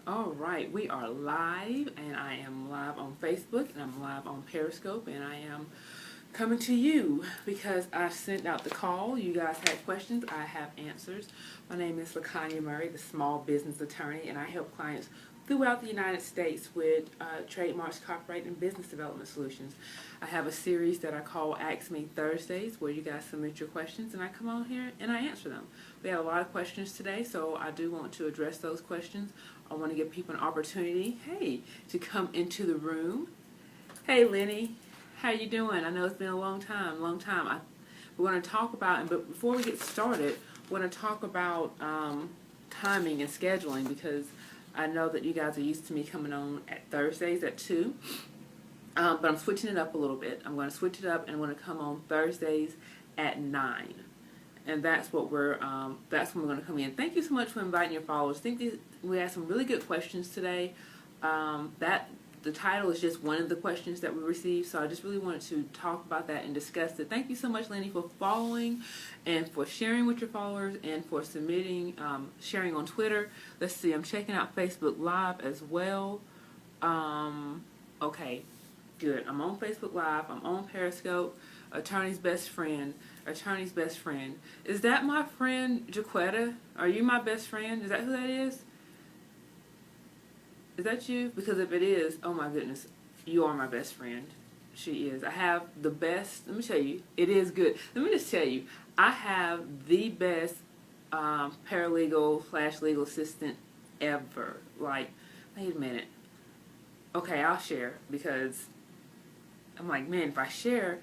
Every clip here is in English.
All right, we are live, and I am live on Facebook, and I'm live on Periscope, and I am coming to you because I sent out the call. You guys had questions, I have answers. My name is LaConya Murray, the small business attorney, and I help clients throughout the United States with trademarks, copyright, and business development solutions. I have a series that I call Ask Me Thursdays, where you guys submit your questions, and I come on here and I answer them. We have a lot of questions today, so I do want to address those questions. I want to give people an opportunity, hey, to come into the room. Hey, Lenny, how you doing? I know it's been a long time. We're going to talk about, but before we get started, we're going to talk about timing and scheduling, because I know that you guys are used to me coming on at Thursdays at 2, but I'm switching it up a little bit. I'm going to switch it up, and I'm going to come on Thursdays at 9. And that's when we're going to come in. Thank you so much for inviting your followers. We had some really good questions today. The title is just one of the questions that we received, so I just really wanted to talk about that and discuss it. Thank you so much, Lenny, for following and for sharing with your followers and for submitting, sharing on Twitter. Let's see, I'm checking out Facebook Live as well. Okay, good. I'm on Facebook Live. I'm on Periscope. Attorney's best friend. Is that my friend Jaquetta? Are you my best friend? Is that who that is? Is that you? Because if it is, oh my goodness, you are my best friend. She is. I have the best, let me tell you, it is good. Let me just tell you, I have the best paralegal / legal assistant ever. Like, wait a minute. Okay, I'll share, because I'm like, man, if I share,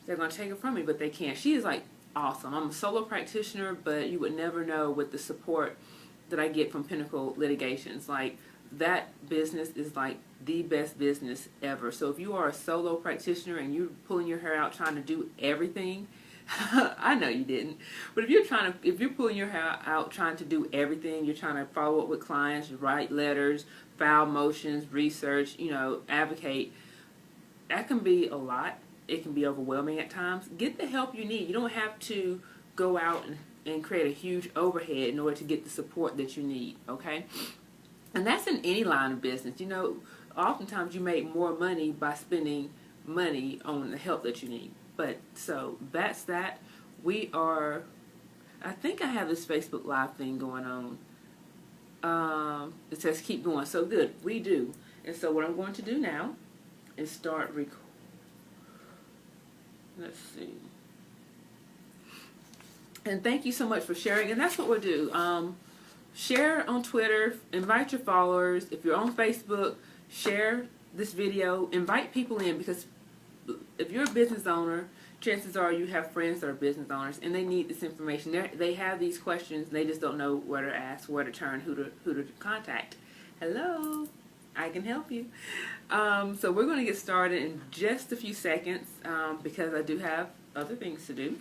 they're going to take it from me, but they can't. She is like awesome. I'm a solo practitioner, but you would never know with the support that I get from Pinnacle Litigations. Like, that business is like the best business ever. So if you are a solo practitioner and you're pulling your hair out trying to do everything, I know you didn't, but if you're pulling your hair out trying to do everything, you're trying to follow up with clients, write letters, file motions, research, advocate, that can be a lot. It can be overwhelming at times. Get the help you need. You don't have to go out and create a huge overhead in order to get the support that you need, okay? And that's in any line of business. Oftentimes you make more money by spending money on the help that you need. But so that's that. I think I have this Facebook Live thing going on. It says keep going. So good. We do. And so what I'm going to do now is start recording. Let's see. And thank you so much for sharing. And that's what we'll do. Share on Twitter, invite your followers. If you're on Facebook, share this video, invite people in, because if you're a business owner, chances are you have friends that are business owners and they need this information. They have these questions and they just don't know where to ask, where to turn, who to contact. Hello, I can help you. So we're going to get started in just a few seconds because I do have other things to do.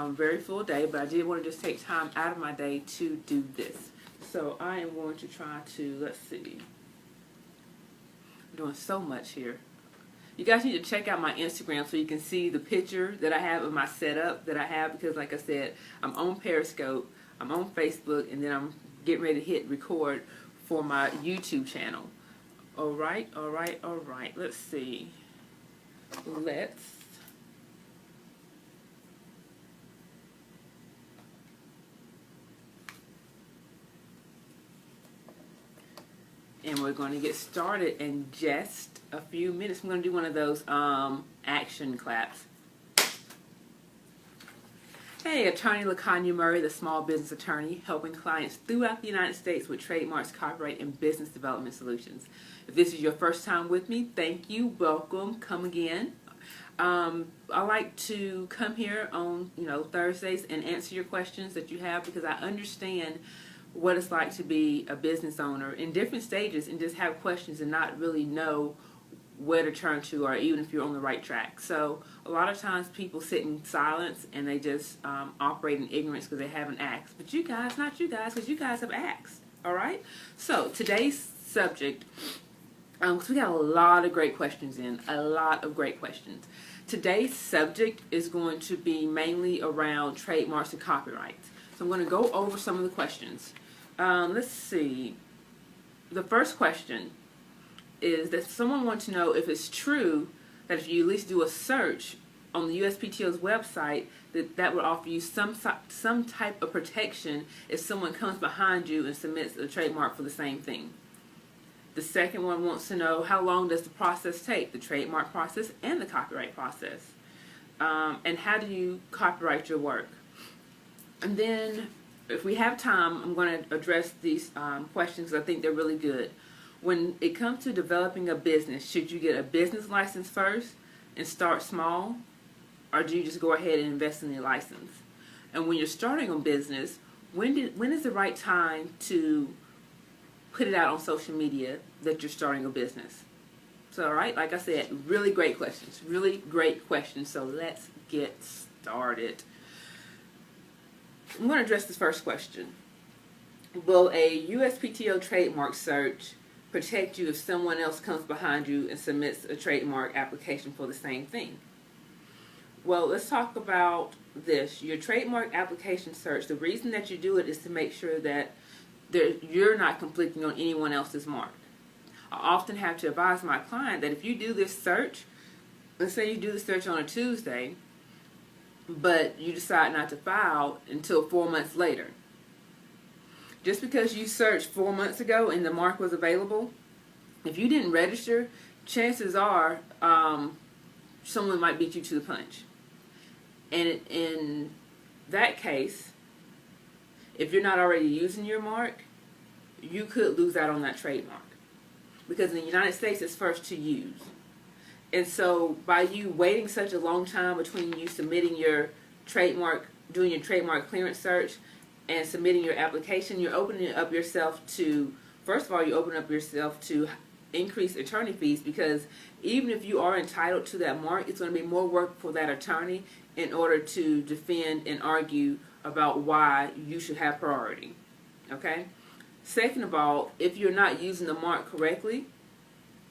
Very full day, but I did want to just take time out of my day to do this. So I am going to try to, let's see. I'm doing so much here. You guys need to check out my Instagram so you can see the picture that I have of my setup that I have, because like I said, I'm on Periscope, I'm on Facebook, and then I'm getting ready to hit record for my YouTube channel. All right. Let's see. And we're going to get started in just a few minutes. I'm going to do one of those action claps. Hey, Attorney LaConya Murray, the small business attorney, helping clients throughout the United States with trademarks, copyright, and business development solutions. If this is your first time with me, thank you, welcome, come again. I like to come here on Thursdays and answer your questions that you have, because I understand what it's like to be a business owner in different stages and just have questions and not really know where to turn to, or even if you're on the right track. So a lot of times people sit in silence and they just operate in ignorance because they haven't asked. But you guys, not you guys, because you guys have asked. All right? So today's subject, because we got a lot of great questions in, Today's subject is going to be mainly around trademarks and copyrights. So I'm going to go over some of the questions. Let's see. the first question is that someone wants to know if it's true that if you at least do a search on the USPTO's website, that would offer you some type of protection if someone comes behind you and submits a trademark for the same thing. The second one wants to know how long does the process take, the trademark process and the copyright process, and how do you copyright your work. And then, if we have time, I'm going to address these questions because I think they're really good. When it comes to developing a business, should you get a business license first and start small, or do you just go ahead and invest in the license? And when you're starting a business, when is the right time to put it out on social media that you're starting a business? So, all right, like I said, really great questions. Really great questions. So let's get started. I'm going to address this first question. Will a USPTO trademark search protect you if someone else comes behind you and submits a trademark application for the same thing? Well, let's talk about this. Your trademark application search, the reason that you do it is to make sure that you're not conflicting on anyone else's mark. I often have to advise my client that if you do this search, let's say you do the search on a Tuesday, but you decide not to file until 4 months later. Just because you searched 4 months ago and the mark was available, if you didn't register, chances are someone might beat you to the punch. And in that case, if you're not already using your mark, you could lose out on that trademark. Because in the United States, it's first to use. And so by you waiting such a long time between you submitting your trademark, doing your trademark clearance search, and submitting your application, you're opening up yourself to, first of all, you open up yourself to increased attorney fees, because even if you are entitled to that mark, it's going to be more work for that attorney in order to defend and argue about why you should have priority. Okay? Second of all, if you're not using the mark correctly,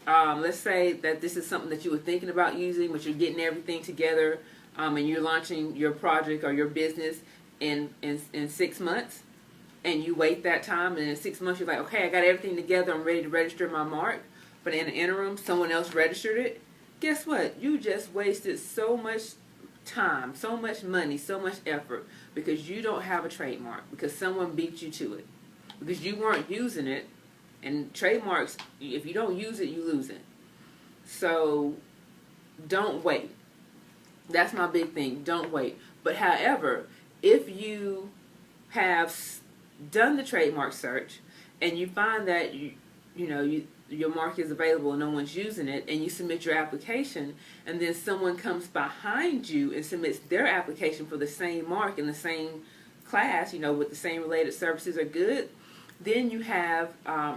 let's say that this is something that you were thinking about using, but you're getting everything together, and you're launching your project or your business in 6 months, and you wait that time, and in 6 months you're like, okay, I got everything together, I'm ready to register my mark, but in the interim, someone else registered it. Guess what? You just wasted so much time, so much money, so much effort, because you don't have a trademark, because someone beat you to it, because you weren't using it. And trademarks, if you don't use it, you lose it. So don't wait. That's my big thing. Don't wait. But however, if you have done the trademark search and you find that your mark is available and no one's using it, and you submit your application, and then someone comes behind you and submits their application for the same mark in the same class, with the same related services or good, then you have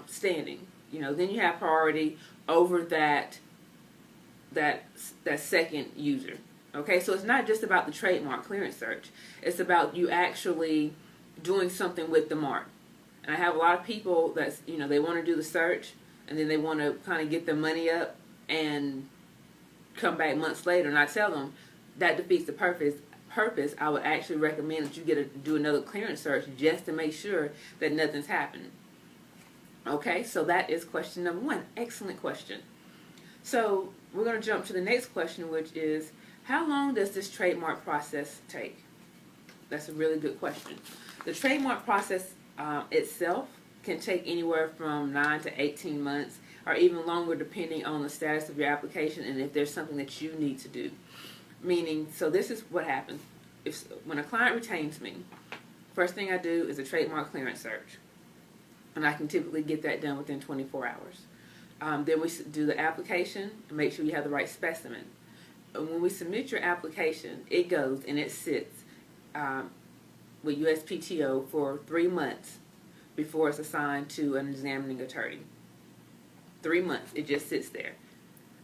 standing. Then you have priority over that second user. Okay, so it's not just about the trademark clearance search. It's about you actually doing something with the mark. And I have a lot of people that's they want to do the search, and then they want to kind of get their money up and come back months later. And I tell them that defeats the purpose. I would actually recommend that you do another clearance search just to make sure that nothing's happened. Okay, so that is question number 1. Excellent question. So we're going to jump to the next question, which is, how long does this trademark process take? That's a really good question. The trademark process itself can take anywhere from 9 to 18 months, or even longer depending on the status of your application and if there's something that you need to do. Meaning, so this is what happens. When a client retains me, first thing I do is a trademark clearance search. And I can typically get that done within 24 hours. Then we do the application and make sure you have the right specimen. And when we submit your application, it goes and it sits with USPTO for 3 months before it's assigned to an examining attorney. 3 months, it just sits there.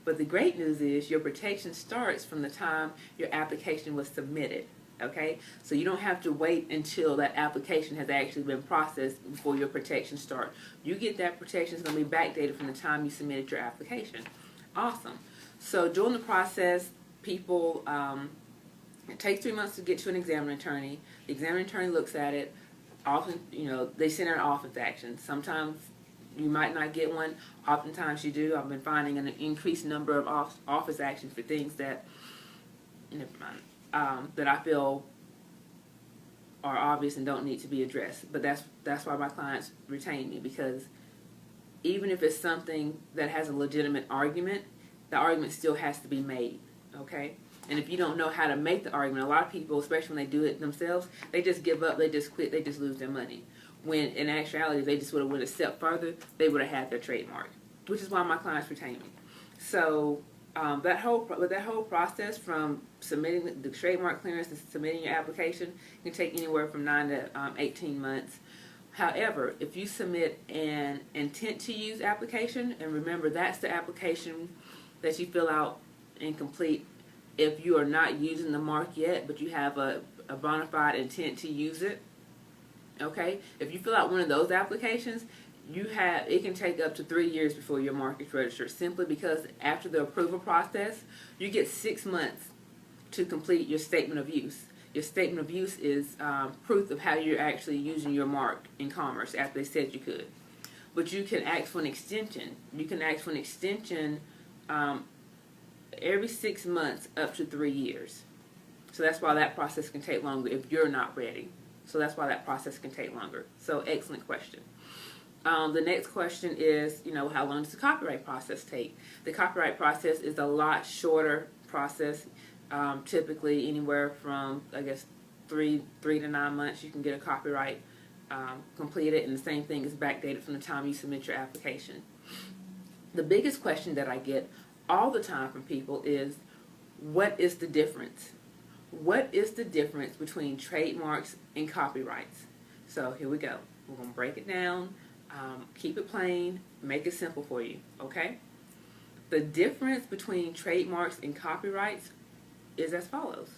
But the great news is your protection starts from the time your application was submitted, okay? So you don't have to wait until that application has actually been processed before your protection starts. You get that protection, it's going to be backdated from the time you submitted your application. Awesome. So during the process, people, it takes 3 months to get to an examining attorney. The examining attorney looks at it. Often, they send out an office action. Sometimes you might not get one. Oftentimes you do. I've been finding an increased number of office actions for things that, never mind, that I feel are obvious and don't need to be addressed. But that's why my clients retain me, because even if it's something that has a legitimate argument, the argument still has to be made, okay? And if you don't know how to make the argument, a lot of people, especially when they do it themselves, they just give up, they just quit, they just lose their money. When in actuality, if they just would have went a step further, they would have had their trademark, which is why my clients retain me. So that whole process from submitting the trademark clearance and submitting your application can take anywhere from 9 to 18 months. However, if you submit an intent to use application, and remember that's the application that you fill out and complete if you are not using the mark yet, but you have a bona fide intent to use it. Okay, if you fill out one of those applications, it can take up to 3 years before your mark is registered, simply because after the approval process, you get 6 months to complete your statement of use. Your statement of use is proof of how you're actually using your mark in commerce after they said you could. But you can ask for an extension. You can ask for an extension every 6 months up to 3 years. So that's why that process can take longer if you're not ready. So that's why that process can take longer. So excellent question. The next question is, how long does the copyright process take? The copyright process is a lot shorter process. Typically anywhere from, I guess, 3 to 9 months you can get a copyright completed, and the same thing is backdated from the time you submit your application. The biggest question that I get all the time from people is, what is the difference? What is the difference between trademarks and copyrights? So here we go. We're going to break it down, keep it plain, make it simple for you, okay? The difference between trademarks and copyrights is as follows.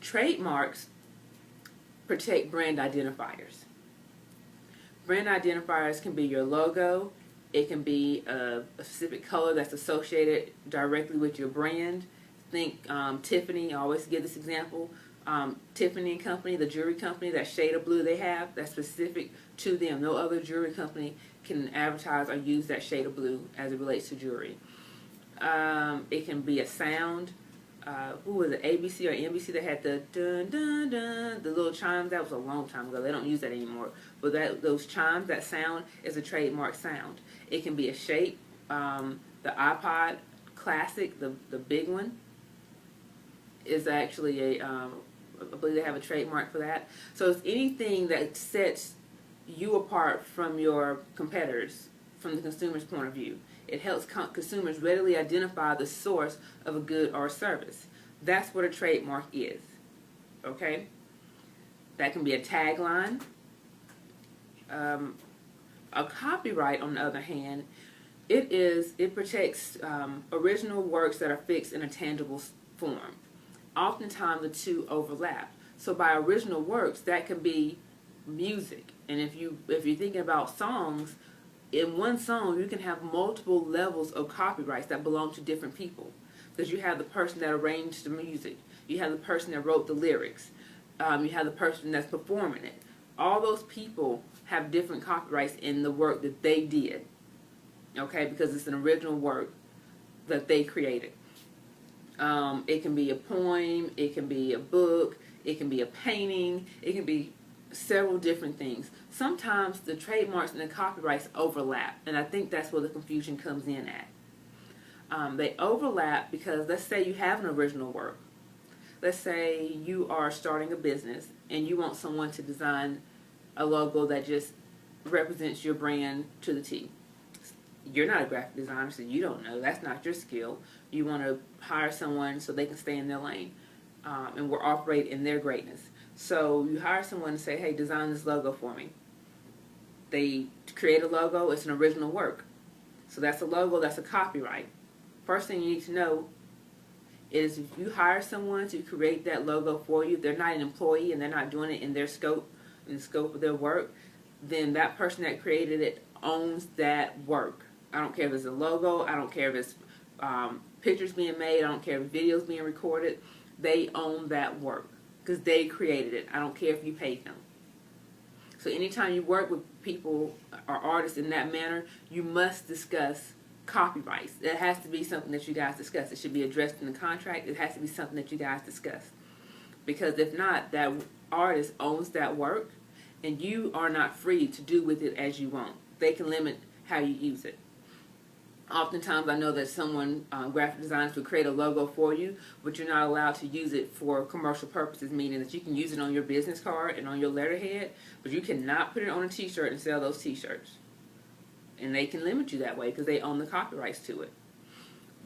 Trademarks protect brand identifiers. Brand identifiers can be your logo. It can be a specific color that's associated directly with your brand. Think Tiffany. I always give this example. Tiffany and Company, the jewelry company, that shade of blue they have, that's specific to them. No other jewelry company can advertise or use that shade of blue as it relates to jewelry. It can be a sound. Who was it, ABC or NBC that had the dun dun dun, the little chimes? That was a long time ago. They don't use that anymore. But those chimes, that sound is a trademark sound. It can be a shape. The iPod Classic, the big one, is actually I believe they have a trademark for that. So it's anything that sets you apart from your competitors from the consumer's point of view. It helps consumers readily identify the source of a good or a service. That's what a trademark is, okay? That can be a tagline. A copyright, on the other hand, it protects original works that are fixed in a tangible form. Oftentimes the two overlap. So by original works, that can be music. And if you're thinking about songs, in one song you can have multiple levels of copyrights that belong to different people, because you have the person that arranged the music, you have the person that wrote the lyrics, you have the person that's performing it. All those people have different copyrights in the work that they did, okay, because it's an original work that they created. It can be a poem, it can be a book, it can be a painting, it can be several different things. Sometimes the trademarks and the copyrights overlap, and I think that's where the confusion comes in at. They overlap because, let's say you have an original work. Let's say you are starting a business and you want someone to design a logo that just represents your brand to the T. You're not a graphic designer, so you don't know. That's not your skill. You want to hire someone so they can stay in their lane and will operate in their greatness. So you hire someone and say, hey, design this logo for me. They create a logo. It's an original work. So that's a logo. That's a copyright. First thing you need to know is, if you hire someone to create that logo for you, they're not an employee and they're not doing it in the scope of their work, then that person that created it owns that work. I don't care if it's a logo. I don't care if it's pictures being made. I don't care if videos being recorded. They own that work because they created it. I don't care if you paid them. So anytime you work with people or artists in that manner, you must discuss copyrights. It has to be something that you guys discuss. It should be addressed in the contract. It has to be something that you guys discuss. Because if not, that artist owns that work, and you are not free to do with it as you want. They can limit how you use it. Oftentimes, I know that someone, graphic designers, will create a logo for you, but you're not allowed to use it for commercial purposes, meaning that you can use it on your business card and on your letterhead, but you cannot put it on a t-shirt and sell those t-shirts. And they can limit you that way because they own the copyrights to it.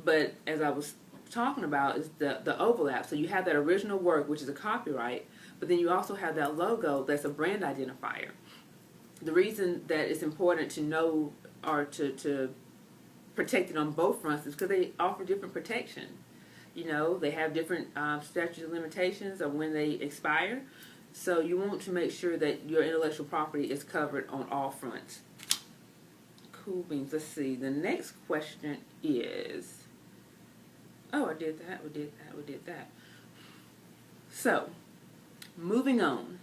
But as I was talking about is the overlap. So you have that original work, which is a copyright, but then you also have that logo that's a brand identifier. The reason that it's important to know or to protect it on both fronts is because they offer different protection. You know, they have different statute of limitations of when they expire. So you want to make sure that your intellectual property is covered on all fronts. Cool beans. Let's see. The next question is... Oh, I did that, we did that. So, moving on.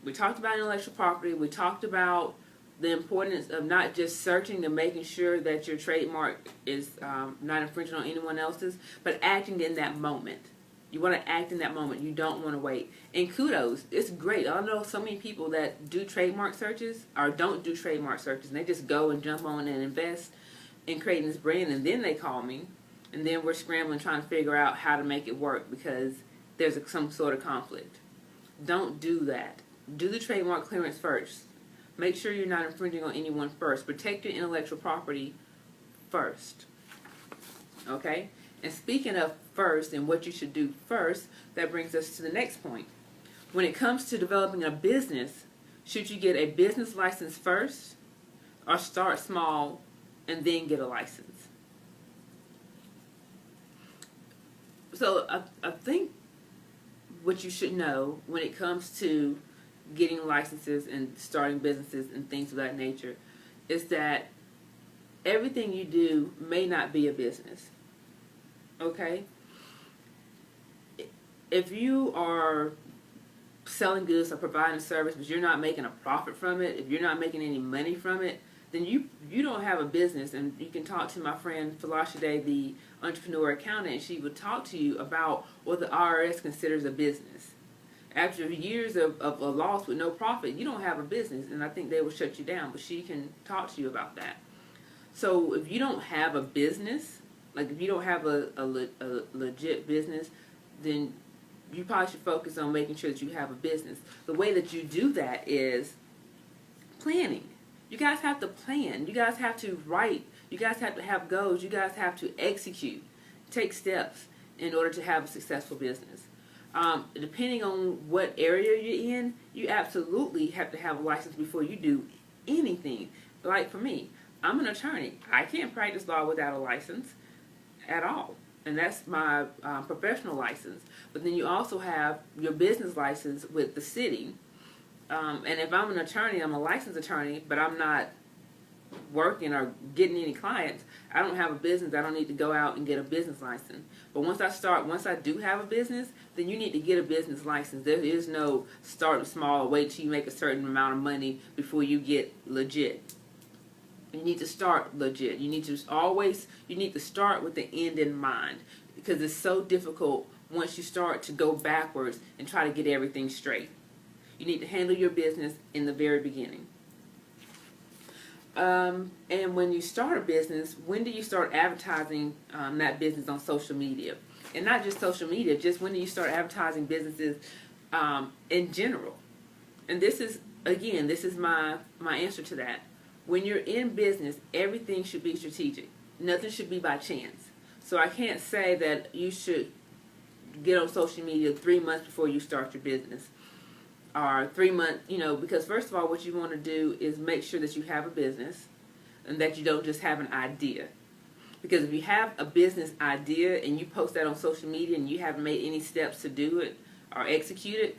We talked about intellectual property. We talked about the importance of not just searching and making sure that your trademark is not infringing on anyone else's, but acting in that moment. You want to act in that moment. You don't want to wait. And kudos, it's great. I know so many people that do trademark searches or don't do trademark searches, and they just go and jump on and invest in creating this brand, and then they call me, and then we're scrambling trying to figure out how to make it work because there's some sort of conflict. Don't do that. Do the trademark clearance first. Make sure you're not infringing on anyone first. Protect your intellectual property first. Okay? And speaking of first and what you should do first, that brings us to the next point. When it comes to developing a business, should you get a business license first or start small and then get a license? So I think what you should know when it comes to getting licenses and starting businesses and things of that nature is that everything you do may not be a business. Okay? If you are selling goods or providing a service but you're not making a profit from it, if you're not making any money from it, then you don't have a business. And you can talk to my friend Falashade, the entrepreneur accountant, and she would talk to you about what the IRS considers a business. After years of a loss with no profit, you don't have a business, and I think they will shut you down, but she can talk to you about that. So if you don't have a business, like if you don't have a legit business, then you probably should focus on making sure that you have a business. The way that you do that is planning. You guys have to plan. You guys have to write. You guys have to have goals. You guys have to execute, take steps in order to have a successful business. Depending on what area you're in, you absolutely have to have a license before you do anything. Like for me, I'm an attorney. I can't practice law without a license at all. And that's my professional license. But then you also have your business license with the city. And if I'm an attorney, I'm a licensed attorney, but I'm not working or getting any clients, I don't have a business. I don't need to go out and get a business license. But once I do have a business, then you need to get a business license. There is no start small, wait till you make a certain amount of money before you get legit. You need to start legit. You need to start with the end in mind, because it's so difficult once you start to go backwards and try to get everything straight. You need to handle your business in the very beginning. And when you start a business, when do you start advertising that business on social media? And not just social media, just when do you start advertising businesses in general? And this is my answer to that. When you're in business, everything should be strategic. Nothing should be by chance. So I can't say that you should get on social media 3 months before you start your business. Or 3 months, because first of all, what you want to do is make sure that you have a business and that you don't just have an idea. Because if you have a business idea and you post that on social media and you haven't made any steps to do it or execute it,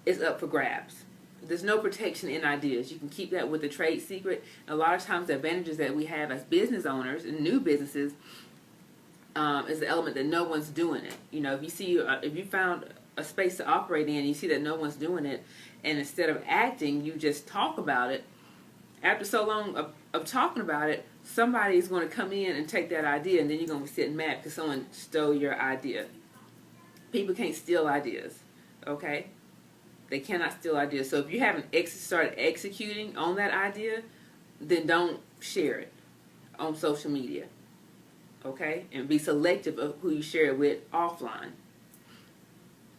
it's up for grabs. There's no protection in ideas. You can keep that with a trade secret. A lot of times the advantages that we have as business owners and new businesses is the element that no one's doing it. If you found a space to operate in and you see that no one's doing it, and instead of acting, you just talk about it. After so long of talking about it, somebody is going to come in and take that idea, and then you're going to be sitting mad because someone stole your idea. People can't steal ideas, okay? They cannot steal ideas. So if you haven't started executing on that idea, then don't share it on social media, okay? And be selective of who you share it with offline.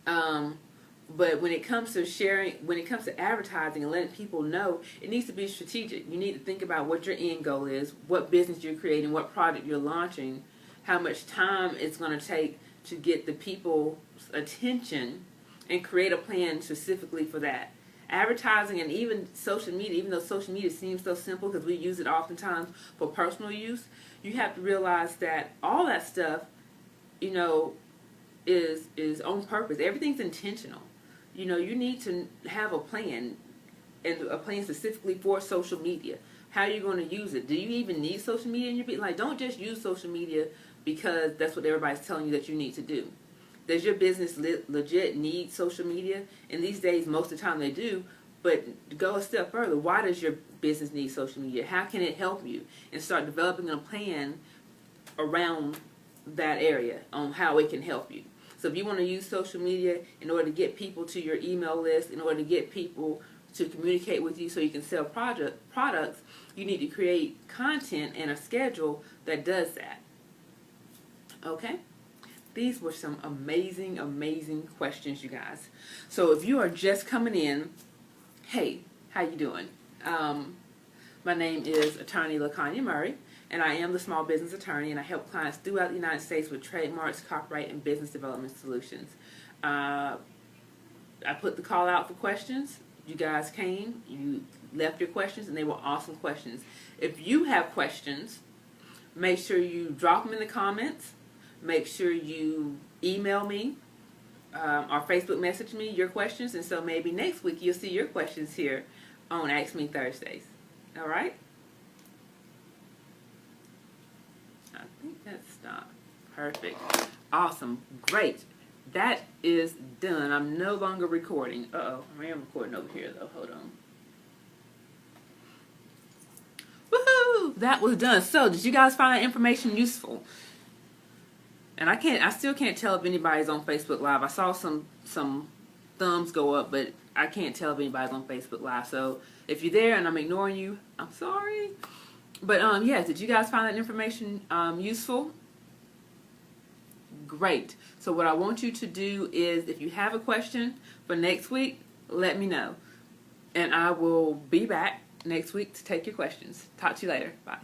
But when it comes to sharing, when it comes to advertising and letting people know, it needs to be strategic. You need to think about what your end goal is, what business you're creating, what product you're launching, how much time it's going to take to get the people's attention, and create a plan specifically for that. Advertising and even social media, even though social media seems so simple because we use it oftentimes for personal use, you have to realize that all that stuff, you know, is on purpose. Everything's intentional. You know, you need to have a plan, and a plan specifically for social media. How are you going to use it? Do you even need social media in your business? Like, don't just use social media because that's what everybody's telling you that you need to do. Does your business legit need social media? And these days, most of the time they do. But go a step further. Why does your business need social media? How can it help you? And start developing a plan around that area on how it can help you. So if you want to use social media in order to get people to your email list, in order to get people to communicate with you so you can sell products, you need to create content and a schedule that does that. Okay? These were some amazing, amazing questions, you guys. So if you are just coming in, hey, how you doing? My name is Attorney LaConya Murray, and I am the small business attorney, and I help clients throughout the United States with trademarks, copyright, and business development solutions. I put the call out for questions. You guys came, you left your questions, and they were awesome questions. If you have questions, make sure you drop them in the comments. Make sure you email me or Facebook message me your questions, and so maybe next week you'll see your questions here on Ask Me Thursdays. All right? I think that stopped. Perfect. Awesome. Great. That is done. I'm no longer recording. Uh-oh. I am recording over here, though. Hold on. Woohoo! That was done. So, did you guys find that information useful? And I still can't tell if anybody's on Facebook Live. I saw some thumbs go up, but I can't tell if anybody's on Facebook Live. So if you're there and I'm ignoring you, I'm sorry. But yes, did you guys find that information useful? Great. So what I want you to do is, if you have a question for next week, let me know. And I will be back next week to take your questions. Talk to you later. Bye.